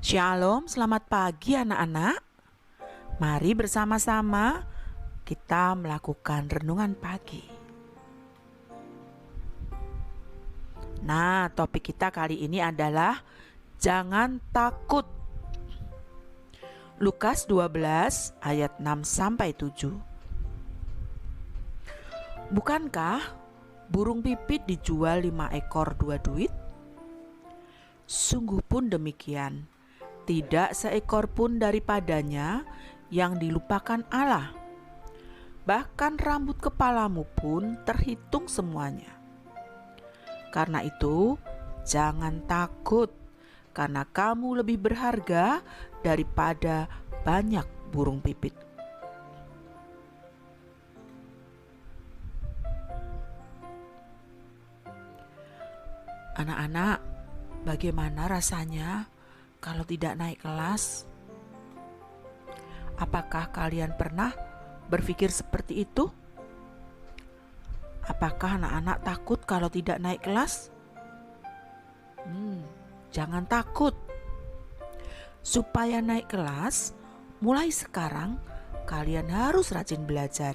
Shalom, selamat pagi anak-anak. Mari bersama-sama kita melakukan renungan pagi. Nah, topik kita kali ini adalah jangan takut. Lukas 12 ayat 6-7. Bukankah burung pipit dijual 5 ekor 2 duit? Sungguh pun demikian, tidak seekor pun daripadanya yang dilupakan Allah. Bahkan rambut kepalamu pun terhitung semuanya. Karena itu, jangan takut, karena kamu lebih berharga daripada banyak burung pipit. Anak-anak, bagaimana rasanya kalau tidak naik kelas? Apakah kalian pernah berpikir seperti itu? Apakah anak-anak takut kalau tidak naik kelas? Jangan takut. Supaya naik kelas, mulai sekarang kalian harus rajin belajar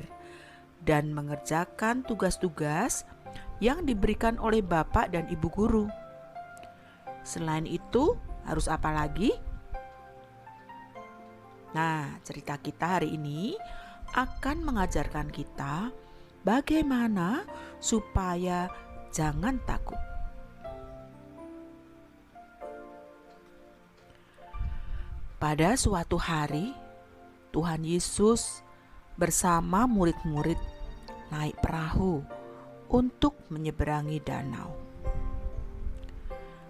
dan mengerjakan tugas-tugas yang diberikan oleh Bapak dan Ibu guru. Selain itu, harus apa lagi? Nah, cerita kita hari ini akan mengajarkan kita bagaimana supaya jangan takut. Pada suatu hari, Tuhan Yesus bersama murid-murid naik perahu untuk menyeberangi danau.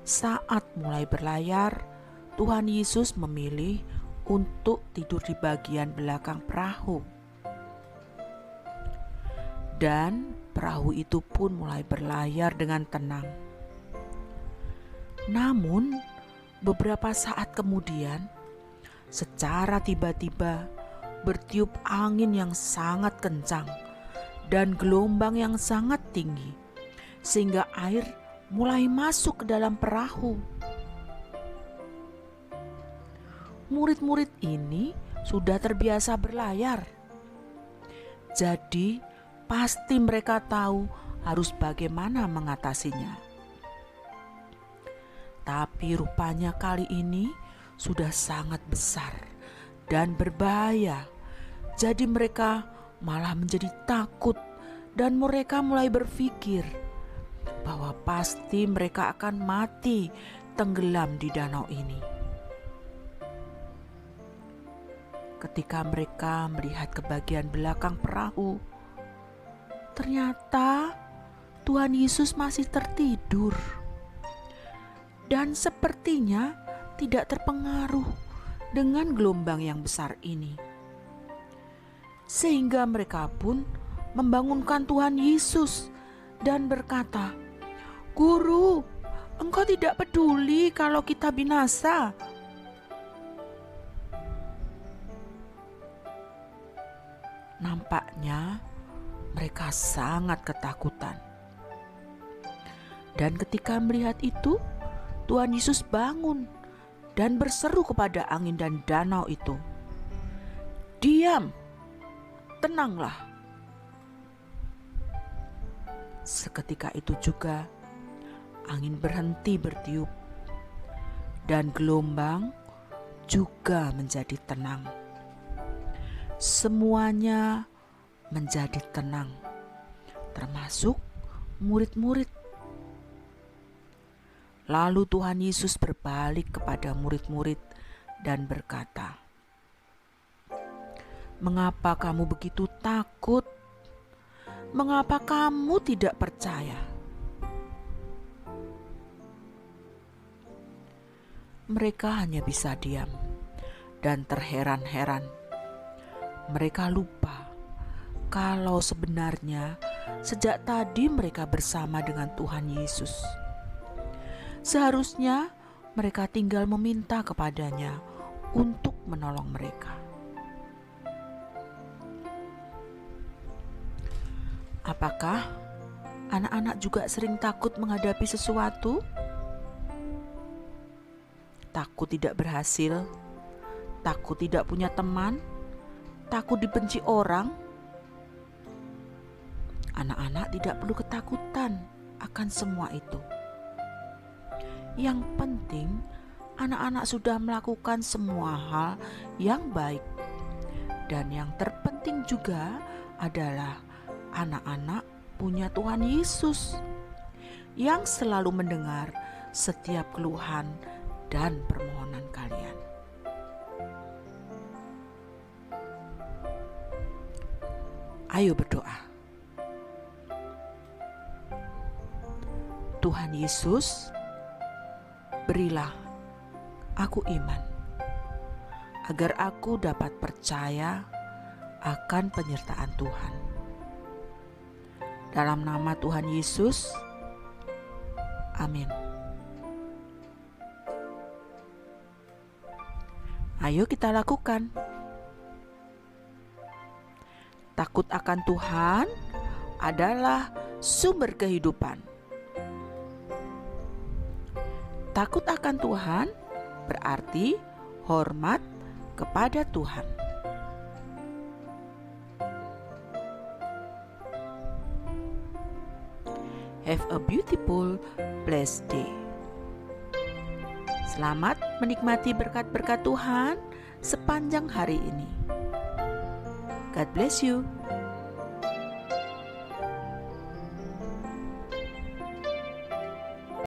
Saat mulai berlayar, Tuhan Yesus memilih untuk tidur di bagian belakang perahu. Dan perahu itu pun mulai berlayar dengan tenang. Namun, beberapa saat kemudian, secara tiba-tiba bertiup angin yang sangat kencang dan gelombang yang sangat tinggi, sehingga air mulai masuk ke dalam perahu. Murid-murid ini sudah terbiasa berlayar, jadi pasti mereka tahu harus bagaimana mengatasinya. Tapi rupanya kali ini sudah sangat besar dan berbahaya, jadi mereka malah menjadi takut dan mereka mulai berpikir bahwa pasti mereka akan mati tenggelam di danau ini. Ketika mereka melihat ke bagian belakang perahu, ternyata Tuhan Yesus masih tertidur dan sepertinya tidak terpengaruh dengan gelombang yang besar ini. Sehingga mereka pun membangunkan Tuhan Yesus dan berkata, "Guru, Engkau tidak peduli kalau kita binasa." Nampaknya mereka sangat ketakutan. Dan ketika melihat itu, Tuhan Yesus bangun dan berseru kepada angin dan danau itu, "Diam, tenanglah." Seketika itu juga angin berhenti bertiup dan gelombang juga menjadi tenang. Semuanya menjadi tenang, termasuk murid-murid. Lalu Tuhan Yesus berbalik kepada murid-murid dan berkata, "Mengapa kamu begitu takut? Mengapa kamu tidak percaya?" Mereka hanya bisa diam dan terheran-heran. Mereka lupa kalau sebenarnya sejak tadi mereka bersama dengan Tuhan Yesus. Seharusnya mereka tinggal meminta kepadanya untuk menolong mereka. Apakah anak-anak juga sering takut menghadapi sesuatu? takut tidak berhasil, takut tidak punya teman, takut dibenci orang. Anak-anak tidak perlu ketakutan akan semua itu. Yang penting, anak-anak sudah melakukan semua hal yang baik. Dan yang terpenting juga adalah anak-anak punya Tuhan Yesus yang selalu mendengar setiap keluhan dan permohonan kalian. Ayo berdoa. Tuhan Yesus, berilah aku iman, agar aku dapat percaya akan penyertaan Tuhan. Dalam nama Tuhan Yesus, amin. Ayo kita lakukan. Takut akan Tuhan adalah sumber kehidupan. Takut akan Tuhan berarti hormat kepada Tuhan. Have a beautiful, blessed day. Selamat menikmati berkat-berkat Tuhan sepanjang hari ini. God bless you.